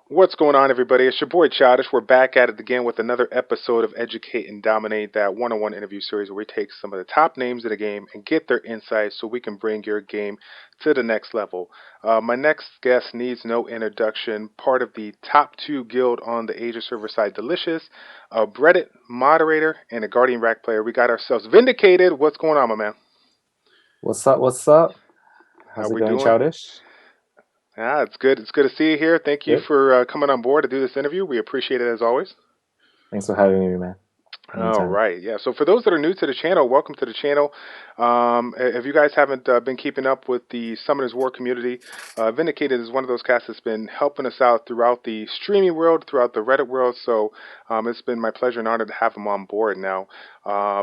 What's going on, everybody? It's your boy Childish. We're back at it again with another episode of Educate and Dominate, that one-on-one interview series where we take some of the top names of the game and get their insights so we can bring your game to the next level. My next guest needs no introduction. Part of the top two guild on the Asia server side, Delicious, a Reddit moderator, and a Guardian Rack player. We got ourselves Vindicated. What's going on, my man? What's up? What's up? How How's it we going, doing? Childish? It's good. It's good to see you here. Thank you Good. for coming on board to do this interview. We appreciate it as always. Thanks for having me, man. All Anytime. right, yeah. So for those that are new to the channel, welcome to the channel. If you guys haven't been keeping up with the Summoners War community, Vindicated is one of those casts that's been helping us out throughout the streaming world, throughout the Reddit world. So it's been my pleasure and honor to have him on board. Now,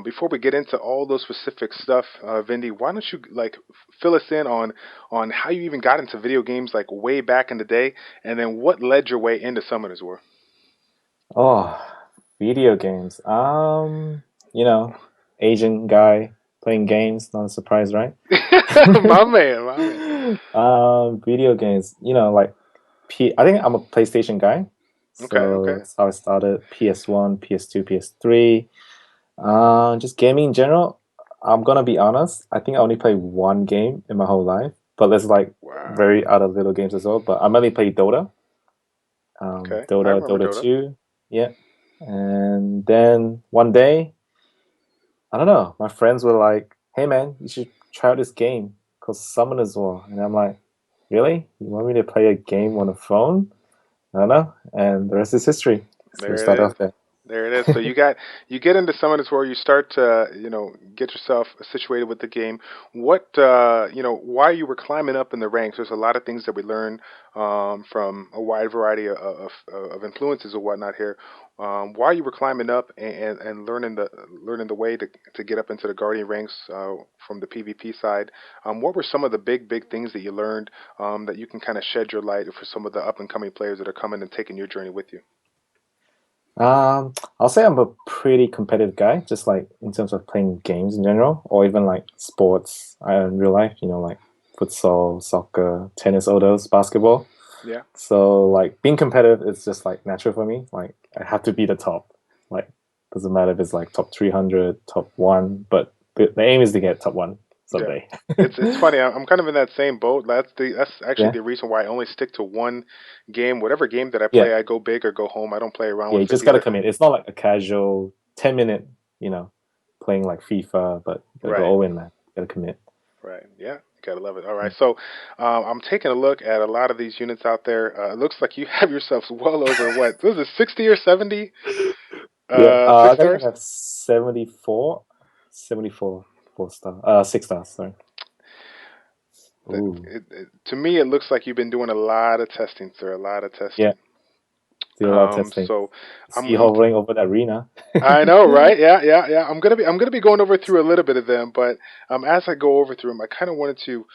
before we get into all those specific stuff, Vindy, why don't you fill us in on how you even got into video games like way back in the day, and then what led your way into Summoners War? Oh, video games. You know, Asian guy playing games, not a surprise, right? My man, my man. Video games, like I think I'm a PlayStation guy. Okay, So okay. that's how I started. PS1, PS2, PS3. Just gaming in general. I'm gonna be honest, I think I only played one game in my whole life. But there's like Wow. very other little games as well. But I mainly play Dota. Okay, I Dota, remember Dota Dota. 2, yeah. And then one day, I don't know, my friends were like, hey man, you should try out this game called Summoners War. And I'm like, really? You want me to play a game on a phone? I don't know. And the rest is history. So we There started it is. off there. There it is. So you get into Summoners where you start to get yourself situated with the game. What why you were climbing up in the ranks? There's a lot of things that we learn from a wide variety of influences or whatnot here. Why you were climbing up and learning the way to get up into the Guardian ranks from the PvP side. What were some of the big things that you learned that you can kind of shed your light for some of the up and coming players that are coming and taking your journey with you? I'll say I'm a pretty competitive guy, just like in terms of playing games in general, or even like sports in real life, like futsal, soccer, tennis, all those, basketball. Yeah. So like being competitive is just like natural for me. Like I have to be the top. Like doesn't matter if it's like top 300, top one, but the aim is to get top one Yeah, someday. it's funny. I'm kind of in that same boat. That's actually Yeah, the reason why I only stick to one game. Whatever game that I yeah, play, I go big or go home. I don't play around yeah. with You just 50 gotta other. commit. It's not like a casual 10 minute, playing like FIFA, but you gotta go Right, all in, man. You gotta commit. right. Yeah, you gotta love it. All right, so I'm taking a look at a lot of these units out there. It looks like you have yourselves well over what? Was it 60 or 70 Yeah, six I think I stars? have 74, 74 4 star, 6 stars. Sorry. Ooh, To me, it looks like you've been doing a lot of testing, sir. A lot of yeah, testing. do a lot of testing. So See I'm hovering over that arena. I know, right? Yeah, yeah, yeah. I'm gonna be going over through a little bit of them, but as I go over through them, I kind of wanted to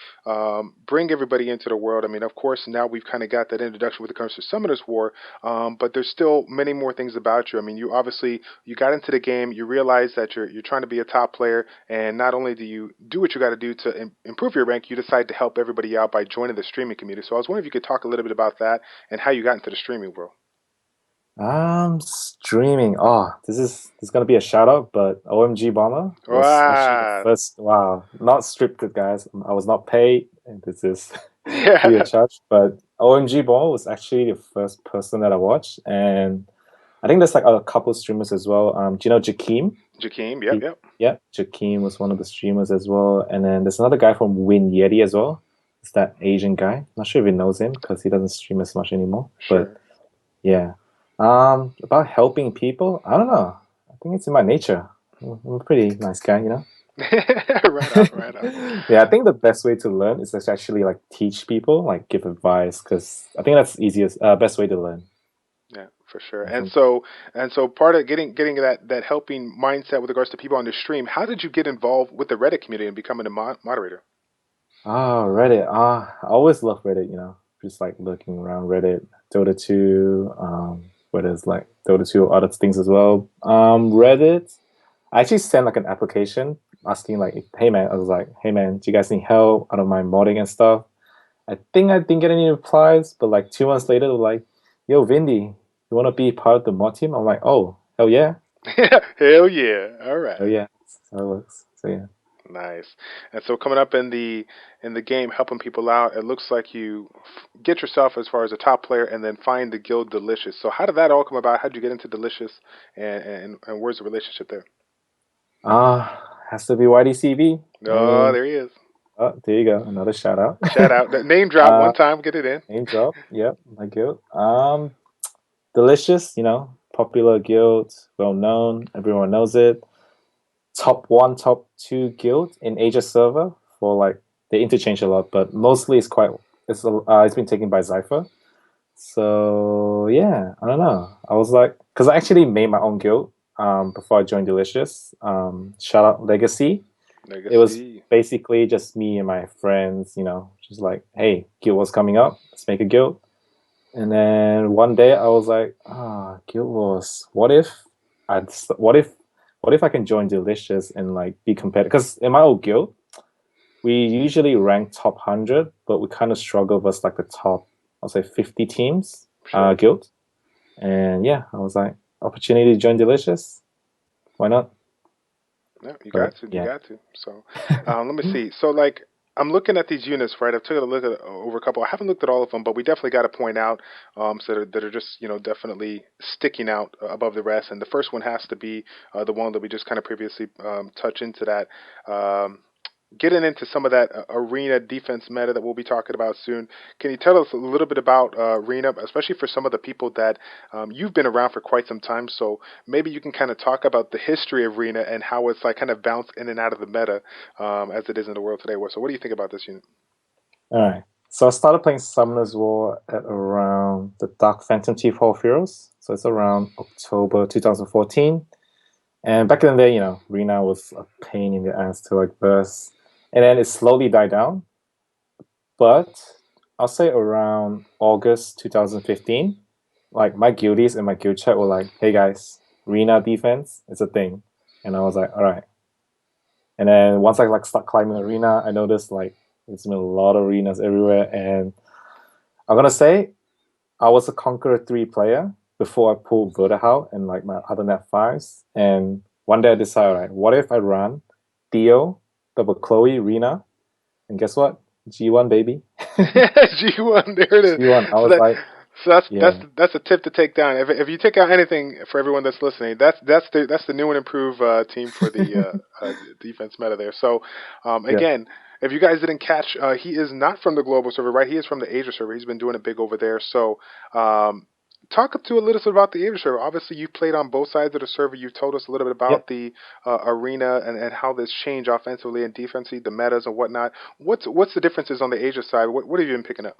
bring everybody into the world. I mean, of course, now we've kind of got that introduction when it comes to Summoners War, but there's still many more things about you. I mean, you got into the game, you realize that you're trying to be a top player, and not only do you do what you got to do to improve your rank, you decide to help everybody out by joining the streaming community. So I was wondering if you could talk a little bit about that and how you got into the streaming world. Streaming. Oh, this is gonna be a shout out, but OMG Bomber was actually the Wow. first. Wow, not scripted, guys. I was not paid, and this is free of Yeah. charge. But OMG Bomber was actually the first person that I watched, and I think there's like a couple streamers as well. Do you know Jakeem? Jakeem, yep, yep. Yeah, Jakeem was one of the streamers as well, and then there's another guy from Win Yeti as well. It's that Asian guy. Not sure if he knows him because he doesn't stream as much anymore. But Sure. yeah. About helping people, I don't know. I think it's in my nature. I'm a pretty nice guy. Right on, right on. Yeah, I think the best way to learn is to actually like teach people, like give advice, because I think that's easiest, best way to learn. Yeah, for sure. Yeah, And so part of getting that helping mindset with regards to people on the stream, how did you get involved with the Reddit community and becoming a moderator? Reddit. I always love Reddit. Just like looking around Reddit, Dota 2, where there's like Dota 2 other things as well. Reddit. I actually sent like an application asking like, hey man, I was like, hey man, do you guys need help? I don't mind modding and stuff. I think I didn't get any replies, but like 2 months later, they were like, yo, Vindy, you want to be part of the mod team? I'm like, oh, hell yeah. Hell yeah! All Oh right. yeah, that's how it works. So yeah. Nice. And so coming up in the game, helping people out, it looks like you get yourself as far as a top player, and then find the guild Delicious. So how did that all come about? How did you get into Delicious, and where's the relationship there? Has to be YDCB. I Oh, mean, there he is. oh, there you go, another shout out. Shout out. Name drop one uh, time. Get it in. Name drop. Yep, my guild. Delicious. Popular guild, well known. Everyone knows it. Top one, top two guild in Asia server for like they interchange a lot, but mostly it's been taken by Cypher. So yeah, I don't know. I was like, because I actually made my own guild before I joined Delicious. Shout out Legacy. It was Legacy. basically just me and my friends, just like, hey, guild was coming up. Let's make a guild. And then one day I was like, guild wars. What if what if I can join Delicious and like be competitive? Because in my old guild, we usually rank top 100, but we kind of struggle with like the top, I'll say 50 teams Sure. guild. And yeah, I was like, opportunity to join Delicious. Why not? No, you got But to. You yeah. got to. So, let me see. So, like, I'm looking at these units, right? I've taken a look at over a couple. I haven't looked at all of them, but we definitely got to point out that are just definitely sticking out above the rest. And the first one has to be the one that we just kind of previously touched into that. Getting into some of that arena defense meta that we'll be talking about soon. Can you tell us a little bit about arena, especially for some of the people that you've been around for quite some time? So maybe you can kind of talk about the history of arena and how it's like kind of bounced in and out of the meta as it is in the world today. So what do you think about this unit? All right. So I started playing Summoner's War at around the Dark Phantom Chief Hall of Heroes. So it's around October 2014. And back in the day, Rena was a pain in the ass to like burst. And then it slowly died down. But I'll say around August 2015, like my guildies and my guild chat were like, hey guys, Rena defense is a thing. And I was like, all right. And then once I like start climbing arena, I noticed like there's been a lot of arenas everywhere. And I'm gonna say I was a Conqueror 3 player before I pulled Vertihout and like my other net fives. And one day I decided, all right, what if I run Theo, double Chloe, Rena, and guess what? G1 baby. G1, there it is. G1. I So was that like, that's yeah, that's a tip to take down. If you take out anything for everyone that's listening, that's the new and improved team for the defense meta there. So yeah, again, if you guys didn't catch, he is not from the global server, right? He is from the Asia server. He's been doing it big over there. So talk up to a little bit about the Asia server. Obviously, you played on both sides of the server. You told us a little bit about yep, the arena and how this changed offensively and defensively, the metas and whatnot. What's the differences on the Asia side? What have you been picking up?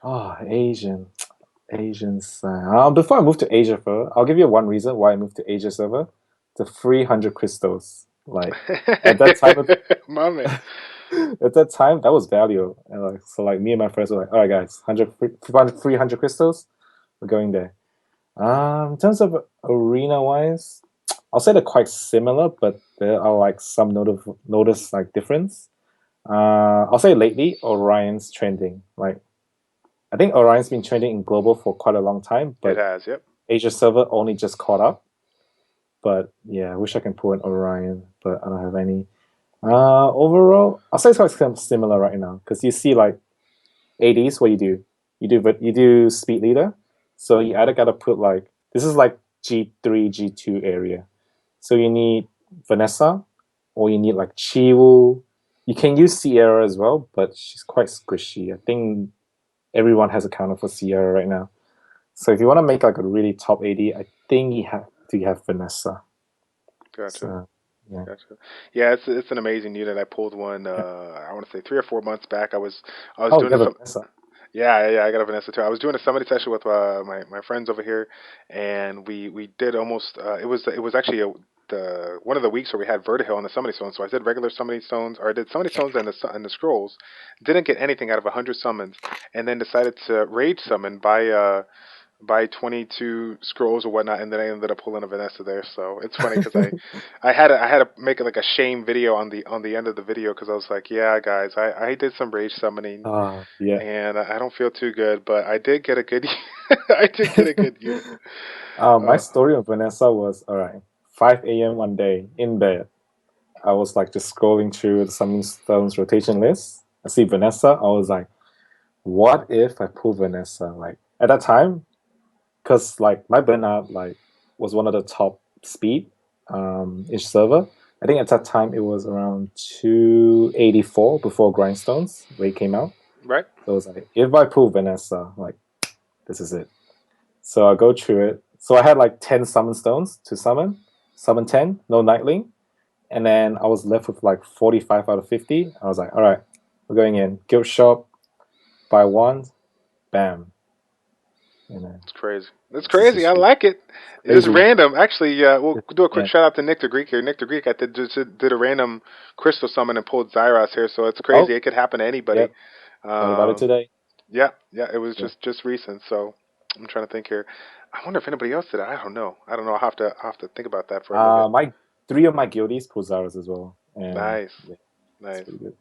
Oh, Asians. Before I moved to Asia, I'll give you one reason why I moved to Asia server. The 300 crystals. Like at that time, My man. at that time, that was value. And like so, like me and my friends were like, all right, guys, 300 crystals, we're going there. In terms of arena wise, I'll say they're quite similar, but there are like some notice like difference. I'll say lately Orion's trending. Like I think Orion's been trending in global for quite a long time, It but has, yep. Asia server only just caught up. But yeah, I wish I can pull an Orion, but I don't have any. Overall, I'll say it's quite similar right now because you see like ADs. What you do, you do speed leader. So you either gotta put like this is like G3, G2 area. So you need Vanessa, or you need like Chiwu. You can use Sierra as well, but she's quite squishy. I think everyone has a counter for Sierra right now. So if you want to make like a really top AD, I think you have to have Vanessa. Gotcha. So yeah. Gotcha. Yeah, it's an amazing unit. I pulled one. I want to say 3 or 4 months back. I was Oh, you doing have this. a Vanessa. Yeah. I got a Vanessa too. I was doing a summit session with my friends over here, and we did almost. It was actually the one of the weeks where we had Vertihill on the summoning stones. So I did regular summoning stones, or I did summoning stones and the scrolls. Didn't get anything out of 100 summons, and then decided to rage summon by buy 22 scrolls or whatnot, and then I ended up pulling a Vanessa there. So it's funny because I had to make it like a shame video on the end of the video because I was like, yeah, guys, I did some rage summoning Yeah. and I don't feel too good, but I did get a good I did get a good unit. My Uh, story of Vanessa was all right. 5 a.m. one day in bed. I was like just scrolling through the Summoning Stones rotation list. I see Vanessa. I was like, what if I pull Vanessa? Like at that time, because like my burnout like was one of the top speed each server. I think at that time it was around 284 before Grindstones Raid came out. right? So it was like if I pull Vanessa, like this is it. So I go through it. So I had like 10 summon stones to summon 10, no Nightling. And then I was left with like 45 out of 50. I was like, all right, we're going in. Guild shop, buy one, bam. And then It's crazy. It's it's just a crazy. I streak. like it. It's Crazy. random. Actually, we'll do a quick Yeah. shout out to Nick the Greek here. Nick the Greek, I did a random crystal summon and pulled Zyros here, so it's crazy. Oh, It could happen to anybody. yep. Heard about it Um, today. yeah, yeah. It was Yeah. just recent. So I'm trying to think here. I wonder if anybody else did it. I don't know. I don't know. I'll have to think about that for a little bit. My three of my guildies pull Zaras as well. And Nice, yeah, it's nice. pretty good.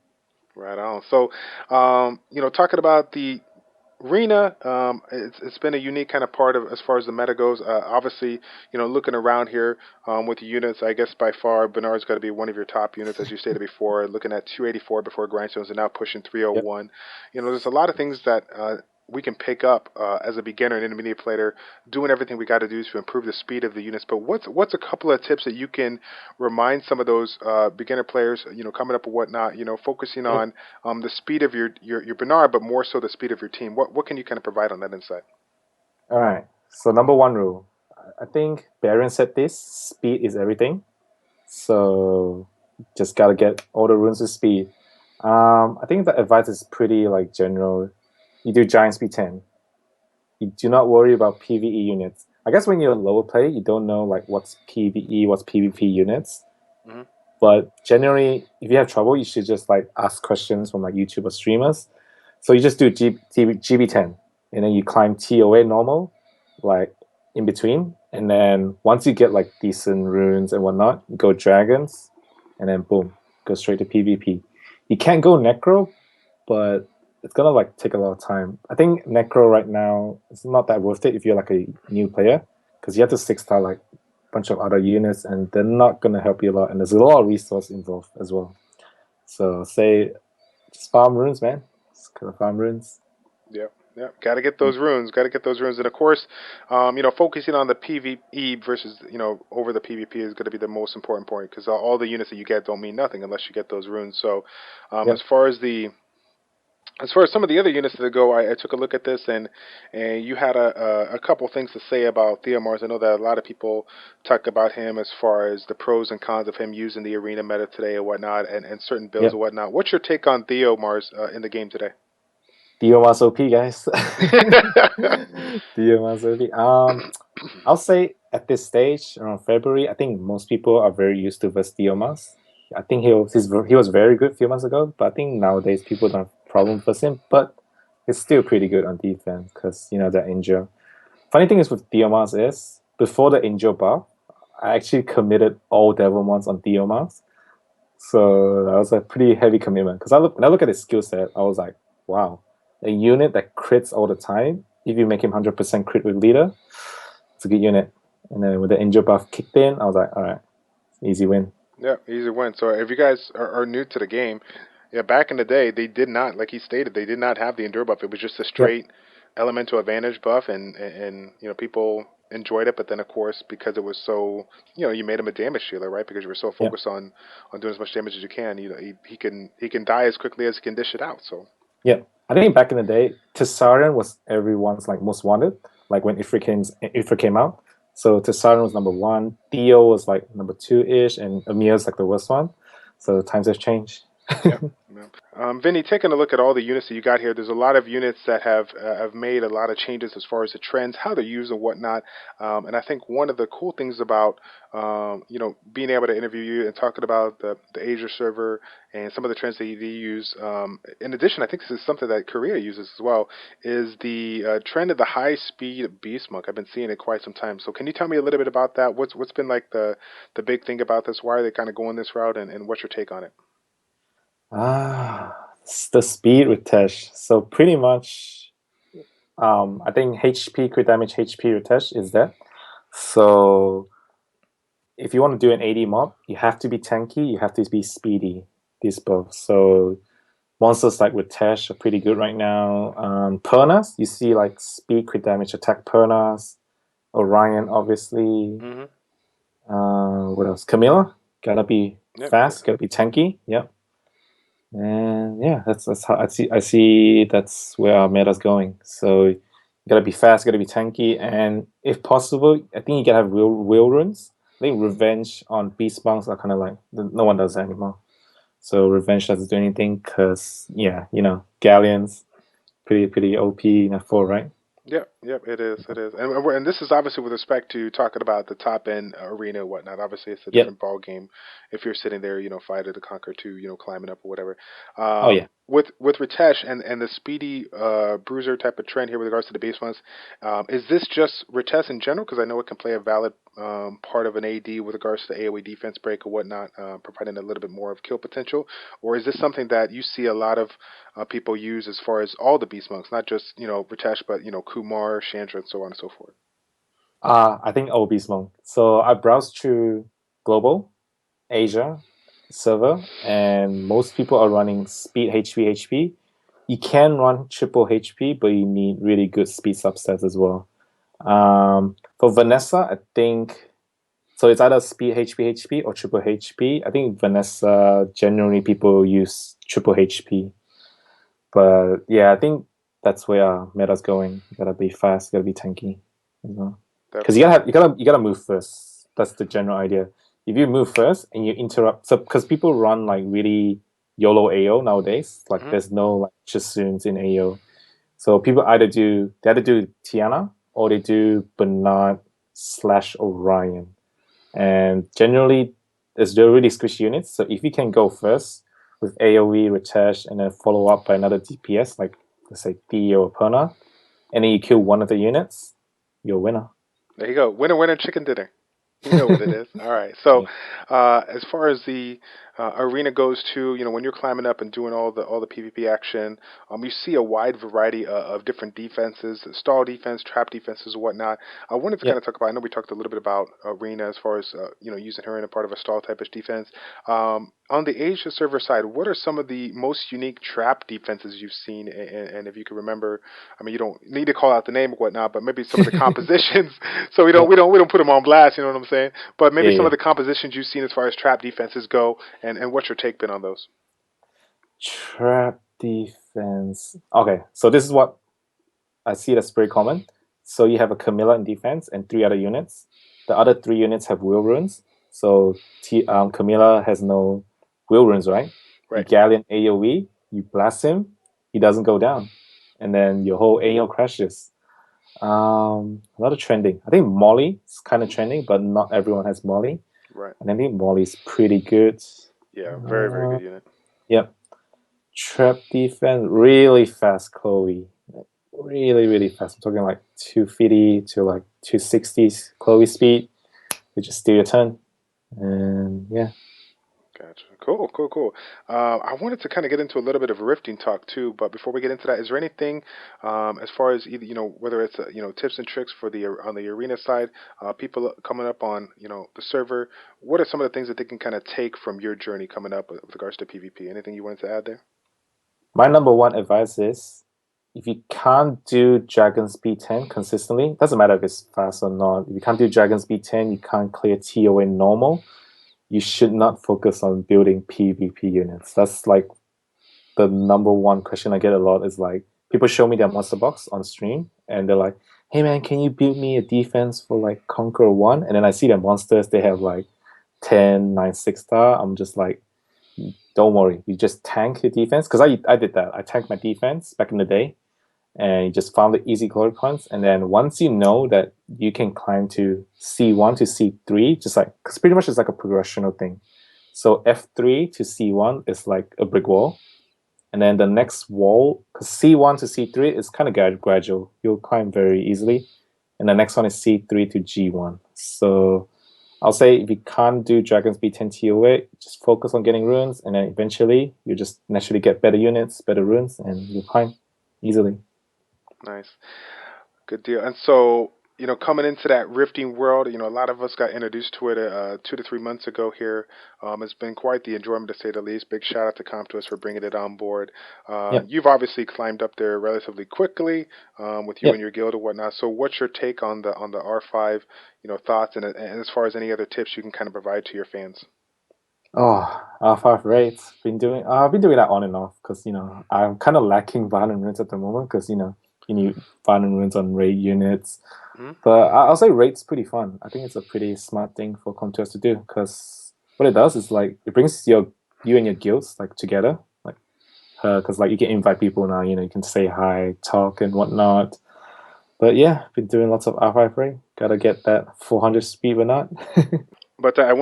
Right on. So, talking about the Rena, it's been a unique kind of part of as far as the meta goes. Obviously, looking around here with the units, I guess by far Bernard's got to be one of your top units, as you stated before. Looking at 284 before Grindstones and now pushing Yep. 301. There's a lot of things that we can pick up as a beginner and intermediate player, doing everything we got to do to improve the speed of the units. But what's a couple of tips that you can remind some of those beginner players, coming up and whatnot, focusing Yep. on the speed of your Bernard, but more so the speed of your team. What can you kind of provide on that insight? All right. So number one rule. I think Baron said this, speed is everything. So just gotta get all the runes with speed. I think the advice is pretty like general. You do giant speed 10. You do not worry about PvE units. I guess when you're a lower player, you don't know like what's PvE, what's PvP units. Mm-hmm. But generally, if you have trouble, you should just like ask questions from like YouTube or streamers. So you just do GB10, and then you climb TOA normal, like in between, and then once you get like decent runes and whatnot, you go dragons, and then boom, go straight to PvP. You can't go necro, but it's gonna like take a lot of time. I think necro right now is not that worth it if you're like a new player, because you have to 6-star like a bunch of other units, and they're not gonna help you a lot. And there's a lot of resource involved as well. So say just farm runes, man. Just gotta farm runes. Yep. Yep. Got to get those runes. Got to get those runes. And of course, focusing on the PvE versus over the PvP is going to be the most important point because all the units that you get don't mean nothing unless you get those runes. So, Yep. as far as some of the other units that go, I took a look at this and you had a couple things to say about Theo Mars. I know that a lot of people talk about him as far as the pros and cons of him using the arena meta today and whatnot, and certain builds and Yep. whatnot. What's your take on Theo Mars in the game today? Theo Mars OP, guys. Theo Mars OP. I'll say at this stage, around February, I think most people are very used to versus Theo Mars. I think he was very good a few months ago, but I think nowadays people don't have problem with him. But he's still pretty good on defense because that injure. Funny thing is with Theo Mars is before the injure buff, I actually committed all Devil Mons on Theo Mars. So that was a pretty heavy commitment. Because when I look at his skill set, I was like, wow, a unit that crits all the time. If you make him 100% crit with leader, it's a good unit. And then with the injure buff kicked in, I was like, all right, easy win. Yeah, easy win. So if you guys are new to the game, yeah, back in the day they did not, like he stated, they did not have the endure buff. It was just a Yep. straight elemental advantage buff, and people enjoyed it. But then of course because it was so, you made him a damage dealer, right? Because you were so Yep. focused on doing as much damage as you can. He can die as quickly as he can dish it out. So Yep. I think back in the day, Tessarion was everyone's like most wanted. Like when Ifrit came out. So Tessarion was number one. Theo was like number two-ish, and Amir's like the worst one. So the times have changed. Yep. Yep. Vinny, taking a look at all the units that you got here, there's a lot of units that have made a lot of changes as far as the trends, how they're used, and whatnot. And I think one of the cool things about being able to interview you and talking about the Asia server and some of the trends that you use. In addition, I think this is something that Korea uses as well. Is the trend of the high speed beast monk? I've been seeing it quite some time. So can you tell me a little bit about that? What's been like the big thing about this? Why are they kind of going this route, and what's your take on it? The speed retouch. So pretty much, I think HP crit damage HP retouch is that. So if you want to do an AD mob, you have to be tanky, you have to be speedy. These both. So monsters like Ritesh are pretty good right now. Pernas, you see like speed crit damage attack Pernas. Orion, obviously. Mm-hmm. What else? Camilla, gotta be Yep. fast, gotta be tanky. Yep. And yeah, that's how I see that's where our meta's going. So you gotta be fast, gotta be tanky, and if possible, I think you gotta have will runes. I think revenge on beast monks are kind of like no one does that anymore. So revenge doesn't do anything because yeah, galleons pretty OP in F4, right? Yep, yep, it is, it is, and this is obviously with respect to talking about the top end arena and whatnot. Obviously, it's a Yep. different ball game if you're sitting there, fighter to conquer two, climbing up or whatever. Oh yeah. With Ritesh and the speedy bruiser type of trend here with regards to the base ones, is this just Ritesh in general? Because I know it can play a valid part of an AD with regards to the AOE defense break or whatnot, providing a little bit more of kill potential, or is this something that you see a lot of people use as far as all the beast monks, not just Ritesh, but Kumar, Chandra, and so on and so forth. I think OB Monk. So I browsed through global, Asia server, and most people are running speed HP. You can run triple HP, but you need really good speed subsets as well. For Vanessa, I think so. It's either speed HP or triple HP. I think Vanessa generally people use triple HP, but yeah, I think that's where our meta's going. You gotta be fast, you gotta be tanky as well. Because you Definitely. gotta have, you gotta move first. That's the general idea. If you move first and you interrupt, so because people run like really YOLO AO nowadays, like Hmm. there's no like Chisoons in AO. So people either do Tiana or they do Bernard / Orion. And generally, they're really squishy units. So if you can go first with AoE, Ritesh, and then follow up by another DPS, like let's say Theo or Perna, and then you kill one of the units, you're a winner. There you go. Winner, winner, chicken dinner. You know what it is. All right. So, Yeah. as far as the arena goes, too, when you're climbing up and doing all the PvP action, you see a wide variety of different defenses, stall defense, trap defenses, and whatnot. I wanted to kind Yep. of talk about. I know we talked a little bit about arena as far as using her in a part of a stall type of defense. On the Asia server side, what are some of the most unique trap defenses you've seen? And if you can remember, I mean, you don't need to call out the name or whatnot, but maybe some of the compositions. So we don't Yep. we don't we don't put them on blast. You know what I'm saying? But Yeah. maybe some Yeah. of the compositions you've seen as far as trap defenses go, and what's your take been on those? Trap defense. Okay, so this is what I see that's very common. So you have a Camilla in defense and three other units. The other three units have will runes. So Camilla has no will runes, right? You Right. Galleon AoE, you blast him, he doesn't go down, and then your whole AO crashes. A lot of trending. I think Molly is kind of trending, but not everyone has Molly. Right. And I think Molly's pretty good. Yeah. Very very Uh, good unit. yep. Trap defense, really fast Chloe. Really, really fast. I'm talking like 250 to like 260s Chloe speed. You just do your turn. And yeah. Gotcha. Cool, cool, cool. I wanted to kind of get into a little bit of rifting talk too, but before we get into that, is there anything as far as either whether it's tips and tricks for the on the arena side, people coming up on the server? What are some of the things that they can kind of take from your journey coming up with regards to PvP? Anything you wanted to add there? My number one advice is if you can't do Dragon Speed 10 consistently, doesn't matter if it's fast or not. If you can't do Dragon Speed 10, you can't clear TOA normal, you should not focus on building PvP units. That's like the number one question I get a lot is like people show me their monster box on stream and they're like, hey man, can you build me a defense for like Conqueror 1? And then I see their monsters, they have like 10, 9, 6 star. I'm just like, don't worry, you just tank your defense. Because I did that. I tanked my defense back in the day, and you just found the easy glory points. And then once you know that you can climb to C1 to C3, just like, because pretty much it's like a progressional thing. So F3 to C1 is like a brick wall. And then the next wall, because C1 to C3 is kind of gradual. You'll climb very easily. And the next one is C3 to G1. So I'll say if you can't do Dragon's B10 TOA, just focus on getting runes, and then eventually you just naturally get better units, better runes, and you'll climb easily. Nice. Good deal. And so, coming into that rifting world, a lot of us got introduced to it 2 to 3 months ago here. It's been quite the enjoyment to say the least. Big shout out to CompTwist for bringing it on board. Yep. You've obviously climbed up there relatively quickly with you Yep. and your guild and whatnot. So, what's your take on the R5, thoughts and as far as any other tips you can kind of provide to your fans? Oh, R5 raids. I've been doing that on and off because I'm kind of lacking violent runes at the moment because you need violent runes on raid units. Mm-hmm. But I'll say raid's pretty fun. I think it's a pretty smart thing for Comters to do because what it does is like it brings you and your guilds like together, like because like you can invite people now. You can say hi, talk, and whatnot. But yeah, been doing lots of R5 raid. Gotta get that 400 speed or not. But I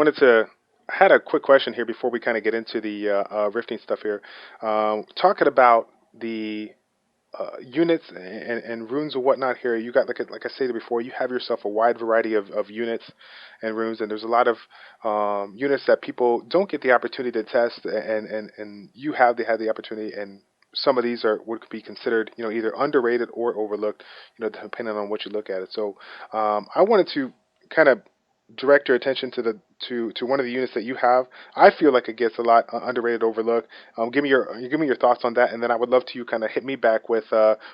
had a quick question here before we kind of get into the rifting stuff here. Talking about the units and runes and whatnot here, you got like I said before, you have yourself a wide variety of units and runes, and there's a lot of units that people don't get the opportunity to test, and they had the opportunity, and some of these would be considered either underrated or overlooked, depending on what you look at it. So I wanted to kind of direct your attention to one of the units that you have. I feel like it gets a lot underrated, overlooked. Give me your thoughts on that, and then I would love to you kind of hit me back with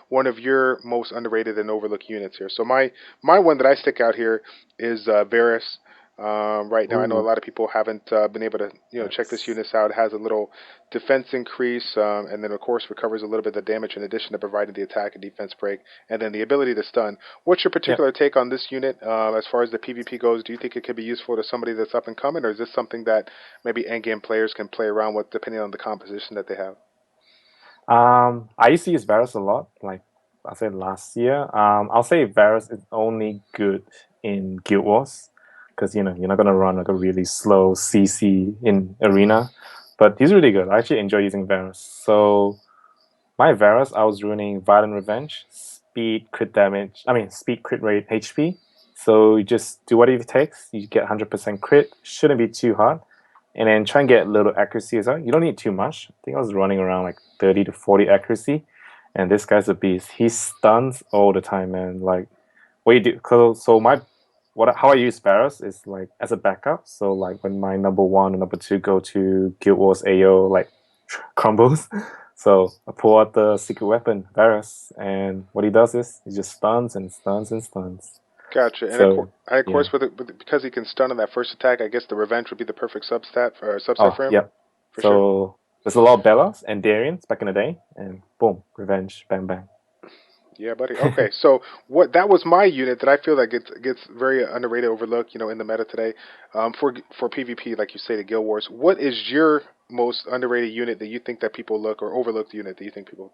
one of your most underrated and overlooked units here. So my one that I stick out here is Barris. Right now, I know a Ooh, lot of people haven't been able to check this that's unit out. It has a little defense increase, and then of course recovers a little bit of damage in addition to providing the attack and defense break, and then the ability to stun. What's your yeah. particular take on this unit as far as the PvP goes? Do you think it could be useful to somebody that's up and coming, or is this something that maybe endgame players can play around with depending on the composition that they have? I used to use Varus a lot, like I said last year. I'll say Varus is only good in Guild Wars because you're not gonna run like a really slow CC in arena, but he's really good. I actually enjoy using Varus. So my Varus, I was running Violent Revenge, speed crit damage. I mean speed crit rate HP. So you just do whatever it takes. You get 100% crit. Shouldn't be too hard, and then try and get a little accuracy as well. You don't need too much. I think I was running around like 30 to 40 accuracy, and this guy's a beast. He stuns all the time, man. Like what you do. So my how I use Barris is like as a backup. So like when my number one and number two go to Guild Wars AO like combos. So I pull out the secret weapon, Barris, and what he does is he just stuns and stuns and stuns. Gotcha. And So of yeah. course, because he can stun on that first attack, I guess the revenge would be the perfect subset Oh, for him, yep. for sure. So there's a lot of Bellas and Darians back in the day, and boom, revenge, bang bang. Yeah, buddy. Okay, so what that was my unit that I feel like gets very underrated, overlooked, in the meta today. For PvP, like you say, the Guild Wars. What is your most underrated unit that you think that people look or overlooked unit that you think people?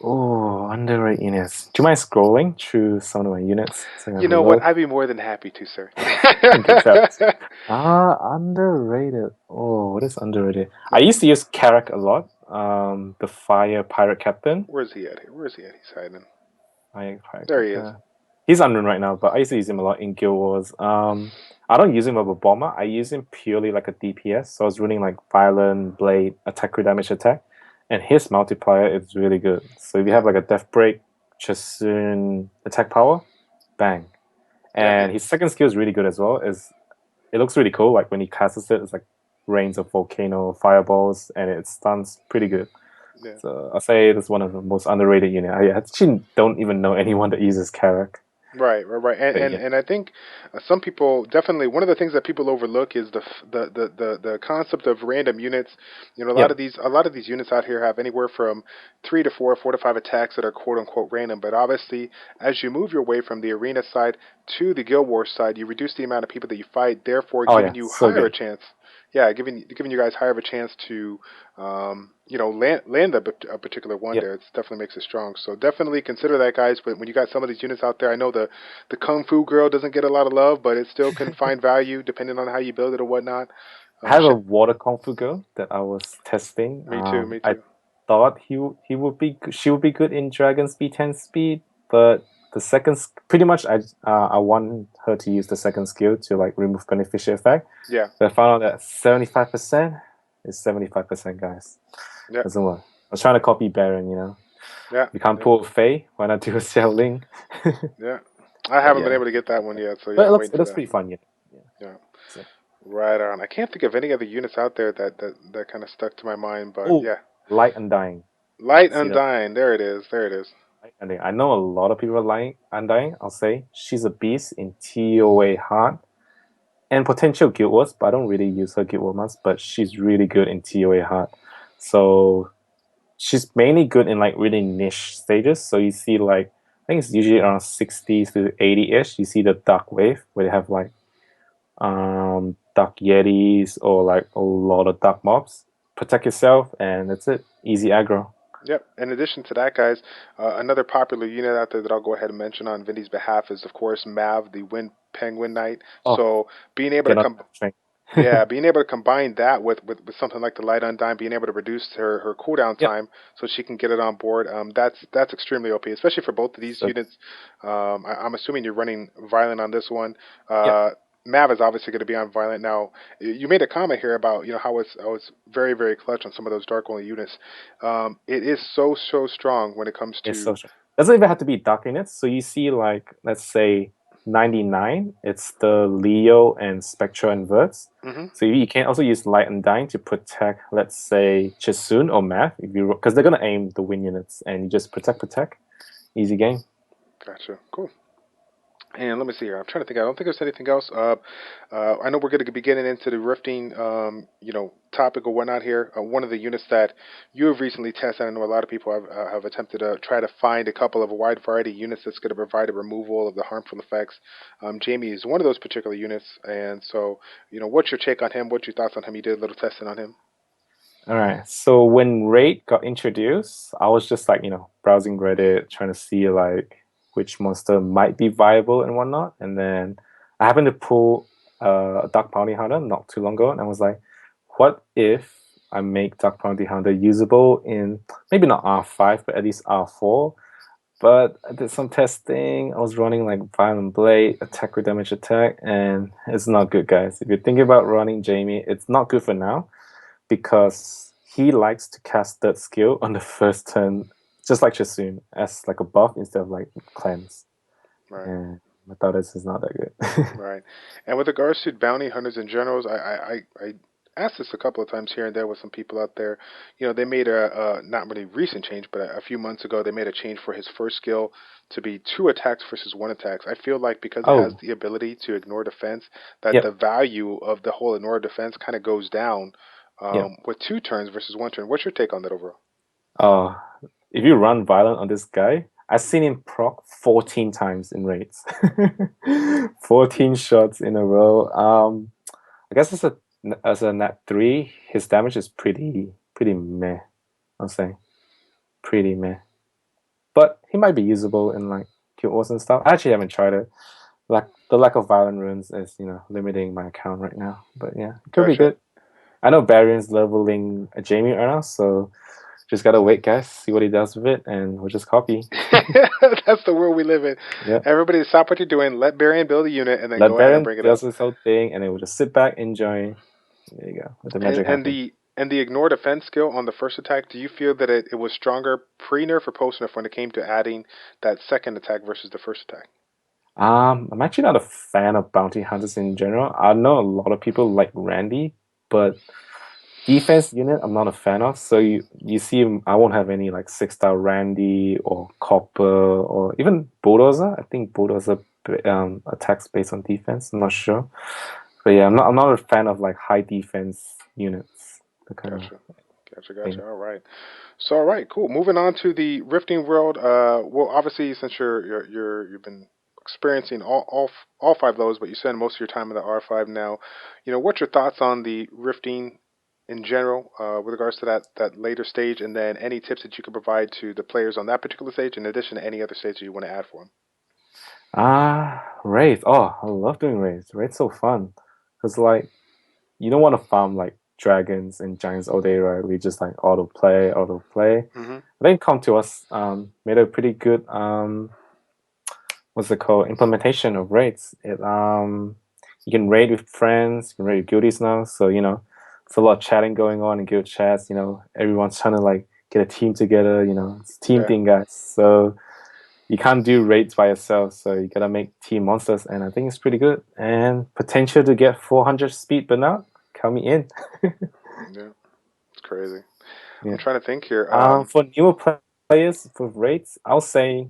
Oh, underrated units. Do you mind scrolling through some of my units so I You have a know what? look? I'd be more than happy to, sir. Good job. Underrated. Oh, what is underrated? I used to use Carrack a lot. The Fire Pirate Captain. Where's he at here? Where's he at? He's hiding. Fire Pirate There he is. Captain. He's unrun right now, but I used to use him a lot in Guild Wars. I don't use him as a bomber. I use him purely like a DPS. So I was running like Violent, Blade, Attack with Damage Attack, and his multiplier is really good. So if you Yeah, have like a Death Break, Chasun attack power, bang. yeah, And his second skill is really good as well. Is it looks really cool. Like when he casts it, it's like rains of volcano fireballs, and it stuns pretty good. yeah. So I'll say it's one of the most underrated unit. I actually don't even know anyone that uses Carrack. Right, right, right, But yeah, and I think some people definitely one of the things that people overlook is the concept of random units. yep. A lot of these units out here have anywhere from 3 to 4, 4 to 5 attacks that are quote unquote random. But obviously, as you move your way from the arena side to the Guild Wars side, you reduce the amount of people that you fight, therefore Oh giving yeah, you so higher good. chance. yeah, giving you guys higher of a chance to land a particular one Yep. there. It definitely makes it strong. So definitely consider that, guys. But when you got some of these units out there, I know the Kung Fu Girl doesn't get a lot of love, but it still can find value depending on how you build it or whatnot. I have a water kung fu girl that I was testing. Me too. Me I too. thought he would be she would be good in Dragon Speed 10 speed, but the pretty much I want her to use the second skill to like remove beneficial effect. Yeah. But I found out that 75% is 75%, guys. Yeah. Doesn't work. I was trying to copy Baron, you know. Yeah. You can't Yeah. pull a Fey. Why not do a Xiaoling? Yeah. I But haven't been yeah, able to get that one yet, so but yeah, I'm waiting it for looks that. pretty fun. Yeah, yeah. Yeah. So, Right on. I can't think of any other units out there that kind of stuck to my mind, but oh, yeah. Light Undying. Light See that? Undying. There it is. There it is. Light Undying. I know a lot of people are Light Undying. I'll say she's a beast in TOA hard and potential Guild Wars, but I don't really use her Guild Wars much. But she's really good in TOA hard. So she's mainly good in like really niche stages. So you see like I think it's usually around 60 to 80-ish. You see the Dark Wave where they have like Dark Yetis or like a lot of Dark Mobs. Protect yourself and that's it. Easy aggro. Yep. In addition to that, guys, another popular unit out there that I'll go ahead and mention on Vinny's behalf is, of course, Mav, the Wind Penguin Knight. Oh, So being able to get on come that train. Yeah, being able to combine that with something like the Light Undyne, being able to reduce her cooldown Yep. time so she can get it on board, that's extremely OP, especially for both of these So, units. I'm assuming you're running Violent on this one. yep. Mav is obviously going to be on Violent now. You made a comment here about how it's very very clutch on some of those dark only units. It is so strong when it comes It's to. so true. Doesn't even have to be dark units. So you see like let's say 99, it's the Leo and Spectra inverts. Hmm. So you can also use Light and Dying to protect, let's say, Chisun or Math, if you because they're gonna aim the win units, and you just protect. Easy game. Gotcha. Cool. And let me see here. I'm trying to think. I don't think there's anything else. I know we're going to be getting into the rifting, topic or whatnot here. One of the units that you have recently tested, I know a lot of people have attempted to try to find a couple of a wide variety of units that's going to provide a removal of the harmful effects. Jamie is one of those particular units, and so what's your take on him? What's your thoughts on him? You did a little testing on him. All right. So when Raid got introduced, I was just like, browsing Reddit, trying to see like which monster might be viable and whatnot. And then I happened to pull a Dark Bounty Hunter not too long ago, and I was like, what if I make Dark Bounty Hunter usable in maybe not R5, but at least R4? But I did some testing. I was running like Violent Blade, attack with damage attack, and it's not good, guys. If you're thinking about running Jamie, it's not good for now because he likes to cast that skill on the first turn, just like Chasun, as like a buff instead of like cleanse. Right. And I thought this is not that good. Right. And with regards to bounty hunters and generals, I asked this a couple of times here and there with some people out there. They made a not really recent change, but a few months ago they made a change for his first skill to be 2 attacks versus 1 attacks. I feel like because it has Oh, the ability to ignore defense, that the yep, value of the whole ignore defense kind of goes down yep. with 2 turns versus 1 turn. What's your take on that overall? Uh, if you run Violent on this guy, I've seen him proc 14 times in raids. 14 shots in a row. I guess as a nat 3, his damage is pretty meh, I'll say. Pretty meh. But he might be usable in like Guild Wars and stuff. I actually haven't tried it. Like the lack of violent runes is, limiting my account right now. But yeah, it could be Gotcha. good. I know Barion's leveling a Jamie right now, so just gotta wait, guys, see what he does with it, and we'll just copy. That's the world we live in. Yeah. Everybody stop what you're doing. Let Barian build a unit and then Let go ahead and Baron bring it does up. his whole thing, and then we'll just sit back, enjoy. There you go. Let the And magic and happen. the and the ignore defense skill on the first attack, do you feel that it was stronger pre nerf or post nerf when it came to adding that second attack versus the first attack? I'm actually not a fan of bounty hunters in general. I know a lot of people like Randy, but defense unit I'm not a fan of. So you see I won't have any like 6-star Randy or Copper or even Bulldozer. I think Bulldozer attacks based on defense. I'm not sure. But yeah, I'm not a fan of like high defense units. The kind of Gotcha. thing. All right. So, all right, cool. Moving on to the rifting world. Well, obviously, since you've been experiencing all five levels, but you spend most of your time in the R5 now. What's your thoughts on the rifting in general with regards to that later stage, and then any tips that you could provide to the players on that particular stage, in addition to any other stage that you want to add for them? Raids. Oh, I love doing raids. Raids so fun. Cause like you don't want to farm like dragons and giants all day, right? We just like auto play, auto play. Hmm. Then come to us, made a pretty good what's it called, implementation of raids. You can raid with friends, you can raid with guildies now. So it's a lot of chatting going on in guild chats. Everyone's trying to like get a team together. It's a team Yeah. thing, guys. So you can't do raids by yourself. So you gotta make team monsters, and I think it's pretty good. And potential to get 400 speed, but not count me in. Yeah. It's crazy. I'm Yeah. trying to think here. For newer players for raids, I'll say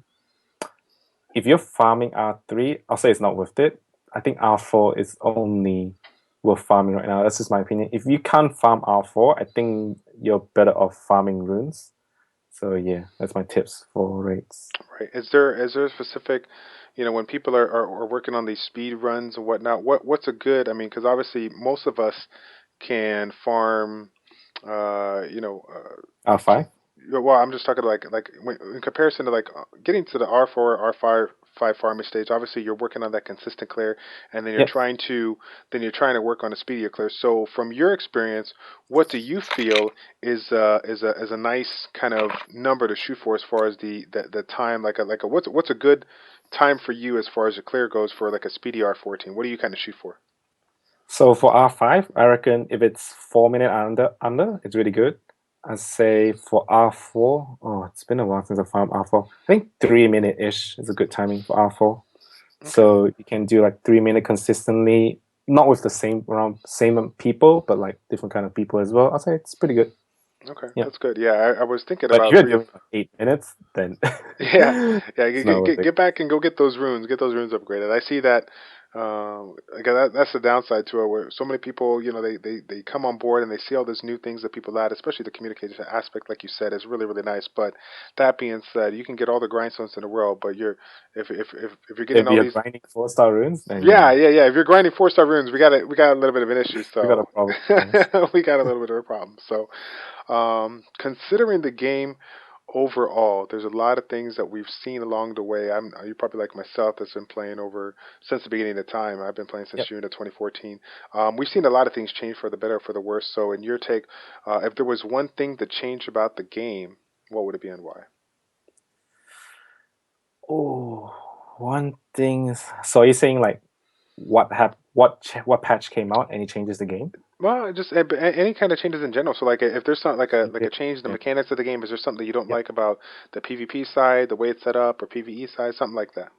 if you're farming R3, I'll say it's not worth it. I think R4 is only worth farming right now. That's just my opinion. If you can't farm R4, I think you're better off farming runes. So yeah, that's my tips for raids. Right. Is there a specific, when people are working on these speed runs and whatnot, what's a good? I mean, because obviously most of us can farm, uh, you know, uh, R5? well, I'm just talking like in comparison to like getting to the R4 R5 farming stage. Obviously, you're working on that consistent clear, and then Yep. you're trying to work on a speedier clear. So, from your experience, what do you feel is a nice kind of number to shoot for as far as the time? Like a what's a good time for you as far as the clear goes for like a speedy R14? What do you kind of shoot for? So for R5, I reckon if it's 4 minute under, it's really good. I'd say for R4, oh, it's been a while since I farmed R4. I think 3 minute ish is a good timing for R4. Okay. So you can do like 3 minute consistently, not with the same people, but like different kind of people as well. I'll say it's pretty good. Okay, Yeah. that's good. Yeah, I was thinking But if about you're three. doing like 8 minutes, then Yeah, yeah. it's not worth it. Get back and go get those runes. Get those runes upgraded. I see that. Again, that's the downside to it, where so many people, they come on board and they see all these new things that people add, especially the communication aspect, like you said, is really really nice. But that being said, you can get all the grindstones in the world, but if you're getting If all you're these, grinding 4-star runes, then yeah, yeah, yeah. If you're grinding 4-star runes, we got a little bit of an issue. we got a So problem. Yes. we got a little bit of a problem. So considering the game overall, there's a lot of things that we've seen along the way. You're probably like myself that's been playing over since the beginning of time. I've been playing since Yep. June of 2014. We've seen a lot of things change for the better or for the worse. So, in your take, if there was one thing that changed about the game, what would it be and why? Oh, one thing. So you're saying like what patch came out and it changes the game? Well, just any kind of changes in general. So, like, if there's not like a change in the Yeah. mechanics of the game, is there something that you don't Yep. like about the PvP side, the way it's set up, or PvE side, something like that?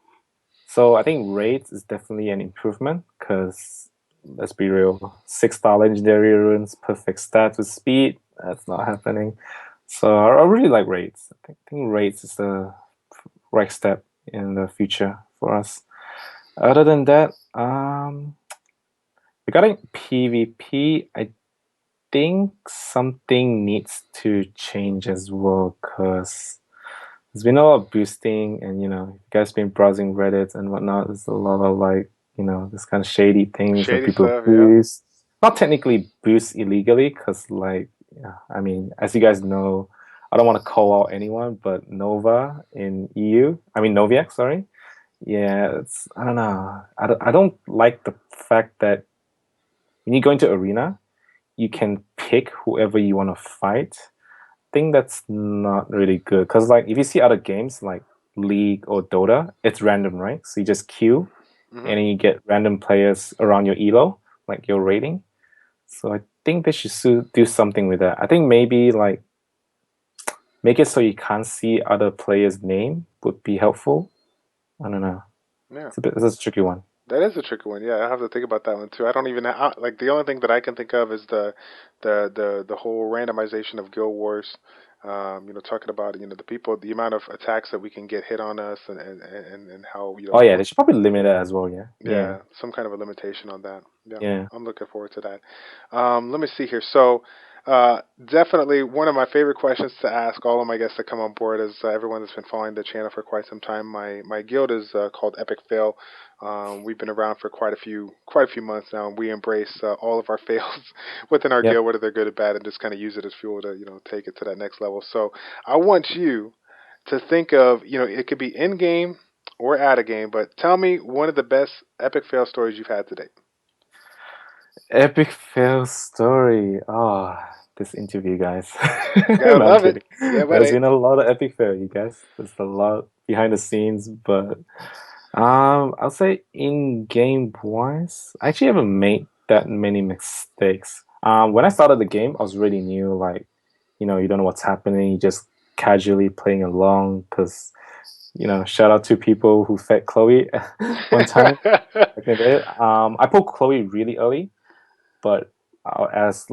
So I think raids is definitely an improvement because let's be real, 6-star legendary runes, perfect stats with speed. That's not happening. So I really like raids. I think raids is the right step in the future for us. Other than that, regarding PvP, I think something needs to change as well because there's been a lot of boosting, and you guys been browsing Reddit and whatnot. There's a lot of like this kind of shady things where Shady people stuff, yeah. boost, not technically boost illegally, because like yeah, I mean, as you guys know, I don't want to call out anyone, but Nova in EU, I mean Noviac, sorry. Yeah, I don't know. I don't like the fact that when you go into arena, you can pick whoever you want to fight. Think that's not really good because like if you see other games like League or Dota, it's random, right? So you just queue Hmm. and then you get random players around your elo, like your rating. So I think they should do something with that. I think maybe like make it so you can't see other players' name would be helpful. I don't know. Yeah. It's a tricky one. That is a tricky one. Yeah, I have to think about that one too. I don't even like the only thing that I can think of is the whole randomization of guild wars. Talking about the people, the amount of attacks that we can get hit on us, and how Oh yeah, they should probably limit it as well. Yeah, yeah, some kind of a limitation on that. Yeah, yeah. I'm looking forward to that. Let me see here. So, Definitely one of my favorite questions to ask all of my guests that come on board is everyone that's been following the channel for quite some time. My guild is called Epic Fail. We've been around for quite a few months now, and we embrace all of our fails within our Yep. guild, whether they're good or bad, and just kind of use it as fuel to take it to that next level. So I want you to think of it could be in game or out of game, but tell me one of the best epic fail stories you've had to date. Epic fail story. Oh, this interview, guys. Gotta No, I'm love it. kidding. Yeah, There's buddy. been a lot of epic fail, you guys. There's a lot behind the scenes, but I'll say in game wise, I actually haven't made that many mistakes. When I started the game, I was really new. Like, you don't know what's happening. You just casually playing along because, shout out to people who fed Chloe one time back in the day. I pulled Chloe really early, but as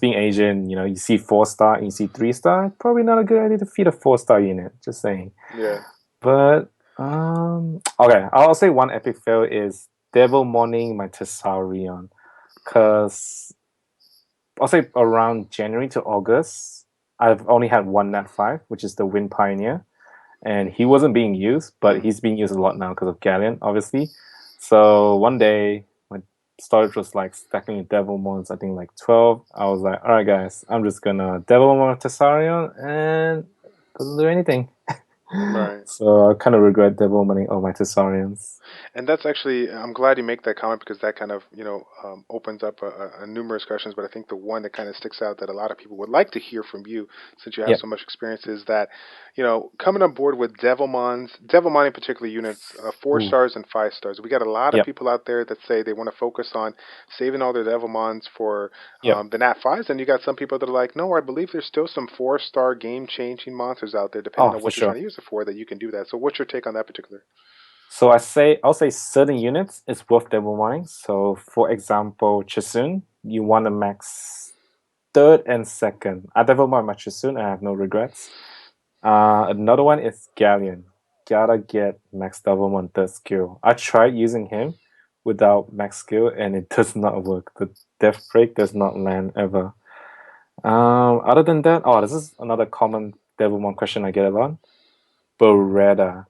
being Asian, you see 4 star and you see 3 star, probably not a good idea to feed a 4 star unit. Just saying. Yeah. But okay, I'll say one epic fail is Devil Morning my Tessarion, because I'll say around January to August, I've only had one Nat 5, which is the Wind Pioneer, and he wasn't being used, but Mm. he's being used a lot now because of Galleon, obviously. So one day, my storage was like stacking with Devil Mons, I think like 12. I was like, all right, guys, I'm just gonna Devil Mon Tessarion, and doesn't do anything. Right. So I kind of regret Devil Money all my Tessarians. And that's actually, I'm glad you make that comment because that kind of, opens up a numerous questions. But I think the one that kind of sticks out that a lot of people would like to hear from you, since you have Yep. so much experience, is that, coming on board with Devilmon in particular units, four Ooh. stars and 5 stars. We got a lot of Yep. people out there that say they want to focus on saving all their Devilmons for Yep. the Nat 5s. And you got some people that are like, no, I believe there's still some 4 star game changing monsters out there, depending Oh, on for what you're trying sure. to use it for, that you can do that. So what's your take on that particular? So I'll say certain units is worth Devil Money. So for example, Chisun, you want to max third and second. I Devil Mine my Chisun, I have no regrets. Another one is Galleon. Gotta get max Devil Mine third skill. I tried using him without max skill and it does not work. The Death Break does not land ever. Other than that, oh, this is another common Devilmon question I get a lot. Beretta.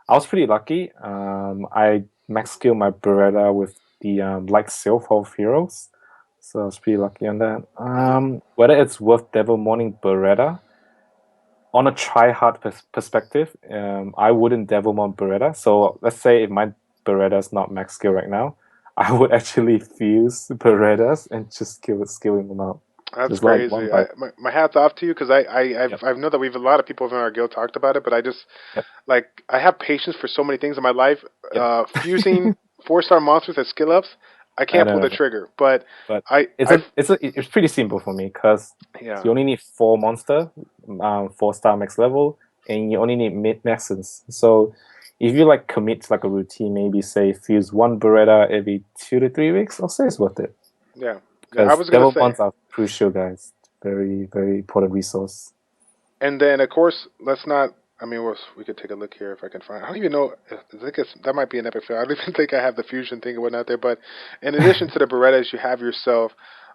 I was pretty lucky. I max skill my Beretta with the Light Sylph of Heroes, so I was pretty lucky on that. Hmm. Whether it's worth Devil Morning Beretta on a try hard perspective, I wouldn't Devilmon Beretta. So let's say if my Beretta's not max skill right now, I would actually fuse Berettas and just skilling them out. That's Just like one crazy. bite. My hat's off to you because Yep. I know that we've a lot of people in our guild talked about it, but I just Yep. like I have patience for so many things in my life. Yep. Fusing 4 star monsters as skill ups, I I can't pull the know, trigger. But but I've it's pretty simple for me because yeah you only need 4 monster, 4 star max level, and you only need mid essence. So if you like commit to like a routine, maybe say fuse one Beretta every 2 to 3 weeks, I'll say it's worth it yeah yeah. I because was gonna devil say, bonds are crucial, guys. Very very important resource. and then of course let's not. I mean, we could take a look here if I can find. I don't even know. I think that might be an epic fail. I don't even think I have the fusion thing and whatnot there. But in addition to the Berettas, you have yourself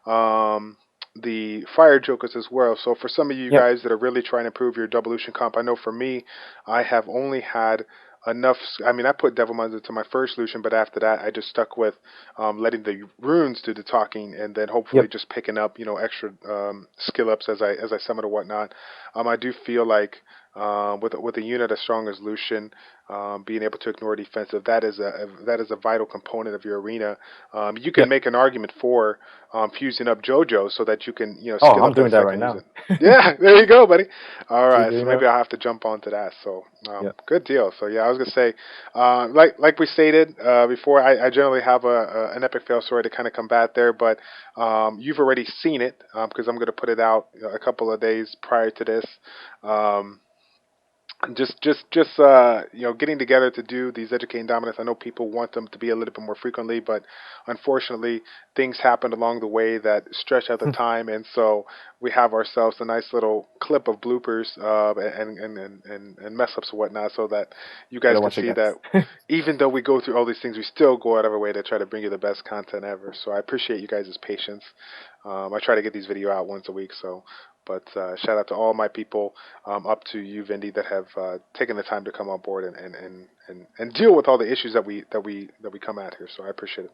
the fire jokers as well. So for some of you Yep. guys that are really trying to improve your devolution comp, I know for me, I have only had enough. I mean, I put Devil Mons into my first solution, but after that, I just stuck with letting the runes do the talking, and then hopefully Yep. just picking up extra skill ups as I summon or whatnot. I do feel like with a unit as strong as Lucian, being able to ignore defensive, that is a vital component of your arena. You can Yep. make an argument for fusing up JoJo so that you can Oh, skill I'm up in a doing that right second use now. it. Yeah, there you go, buddy. All Actually right, so doing maybe that. I'll have to jump onto that. So Yep. good deal. So yeah, I was gonna say, like we stated before, I generally have an epic fail story to kind of combat there, but you've already seen it because I'm gonna put it out a couple of days prior to this. Um, getting together to do these educating dominants. I know people want them to be a little bit more frequently, but unfortunately things happened along the way that stretch out the time, and so we have ourselves a nice little clip of bloopers and mess ups and whatnot, so that you guys Gotta can watch it, see that guys. even though we go through all these things, we still go out of our way to try to bring you the best content ever. So I appreciate you guys' patience. I try to get these video out once a week, so but shout out to all my people, up to you, Vindy, that have taken the time to come on board and deal with all the issues that we come at here. So I appreciate it.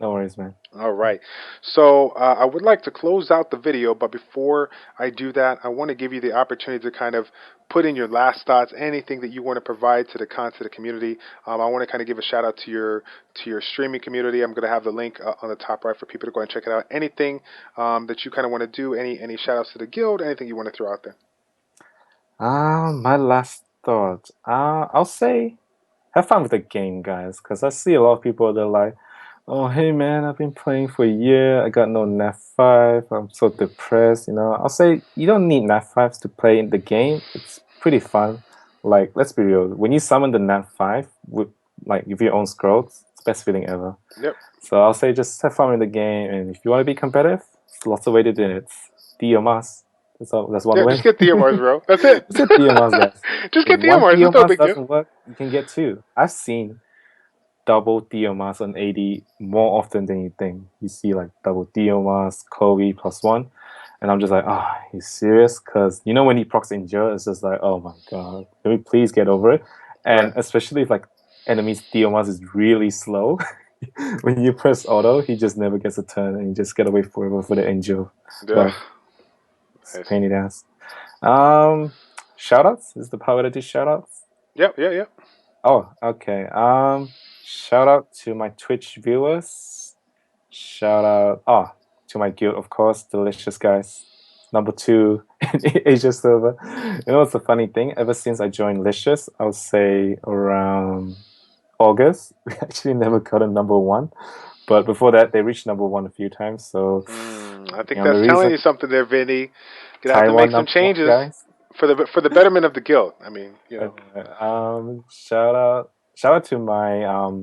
No worries, man. All right. So I would like to close out the video, but before I do that, I want to give you the opportunity to kind of put in your last thoughts, anything that you want to provide to the content community. I want to kind of give a shout out to your streaming community. I'm going to have the link on the top right for people to go and check it out. Anything that you kind of want to do, any shout outs to the guild, anything you want to throw out there. My last thought. I'll say have fun with the game, guys, because I see a lot of people that are like, oh, hey man, I've been playing for a year. I got no nat 5. I'm so depressed. I'll say you don't need nat 5s to play in the game. It's pretty fun. Like, let's be real. When you summon the nat 5 with your own scrolls, it's the best feeling ever. Yep. So I'll say just have fun with the game, and if you want to be competitive, there's lots of ways to do it. It's DMS. That's one Yeah, way. just get DMRs, bro. That's it. Just get DMS, guys. Just If get one DMRs. It's no DMS big deal. doesn't work, you can get 2. I've seen double DMS on AD more often than you think. You see like double DMS, Kobe +1, and I'm just like, oh, you serious? Because when he procs Endure, it's just like, oh my god, can we please get over it? And Right. especially if like enemies DMS is really slow, when you press auto, he just never gets a turn, and you just get away forever for the Endure Yeah. buff. It's a Nice. pain in the ass. Shoutouts? Is the power to do shoutouts? Yep. Yeah. Yeah. Oh, okay. Shout out to my Twitch viewers. Shout out, to my guild, of course, Delicious Guys. Number 2 in Asia server. What's the funny thing? Ever since I joined Licious, I would say around August, we actually never got a number 1. But before that, they reached number 1 a few times. So, I think the that's telling reason you something there, Vinny. Gonna have to make Taiwan some number 1, changes guys. for the betterment of the guild. I mean, Shout out to my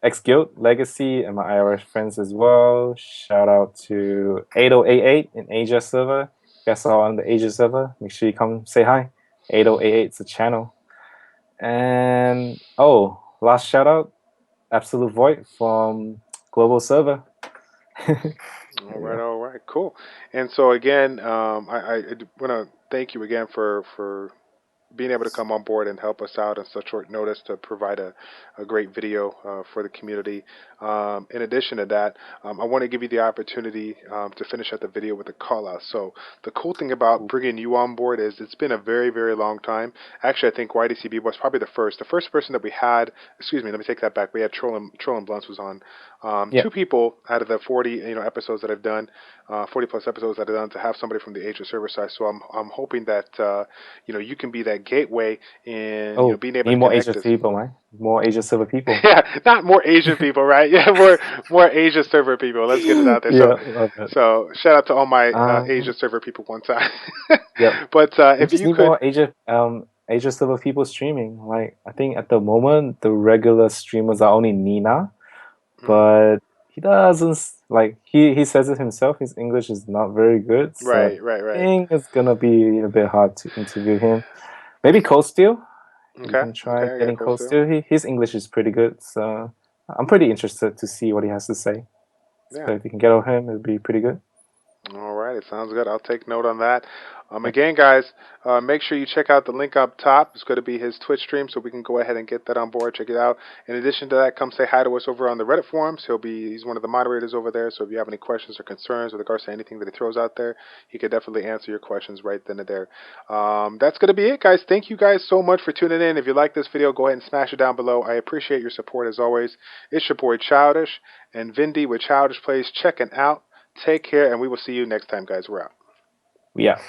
X Guild Legacy and my IRS friends as well. Shout out to 8088 in Asia server. If you guys are on the Asia server, make sure you come say hi. 8088 is a channel. And last shout out, Absolute Void from Global Server. Yeah. all right, cool. And so again, I want to thank you again for being able to come on board and help us out on such short notice to provide a great video for the community. In addition to that, I want to give you the opportunity to finish out the video with a call out. So the cool thing about bringing you on board is it's been a very, very long time. Actually, I think YDCB was probably the first person that we had. Excuse me, let me take that back. We had Troll and Blunts was on. Yeah. 2 people out of the 40 episodes that I've done, 40 plus episodes that I've done, to have somebody from the Asia server side. So I'm hoping that you can be that gateway in being able Need to more connect Asia us. people, man. More Asia server people. Yeah, not more Asian people, right? Yeah, more Asia server people. Let's get it out there. Yeah, love it. So shout out to all my Asia Um, server people one time. yep. But We if just you need could, more Asia server people streaming. Like, I think at the moment the regular streamers are only Nina, Mhm. but he doesn't like he says it himself. His English is not very good, so I right. think it's gonna be a bit hard to interview him. Maybe Cold Steel. You Okay, can try I got getting cool Cold still. Steel. His English is pretty good, so I'm pretty interested to see what he has to say. Yeah. So if you can get on him, it'd be pretty good. All right, it sounds good. I'll take note on that. Yep. Again, guys, make sure you check out the link up top. It's going to be his Twitch stream, so we can go ahead and get that on board. Check it out. In addition to that, come say hi to us over on the Reddit forums. He's one of the moderators over there. So if you have any questions or concerns with regards to anything that he throws out there, he could definitely answer your questions right then and there. That's going to be it, guys. Thank you guys so much for tuning in. If you like this video, go ahead and smash it down below. I appreciate your support as always. It's your boy Childish and Vindy with ChildishPlays checking out. Take care, and we will see you next time, guys. We're out. We out.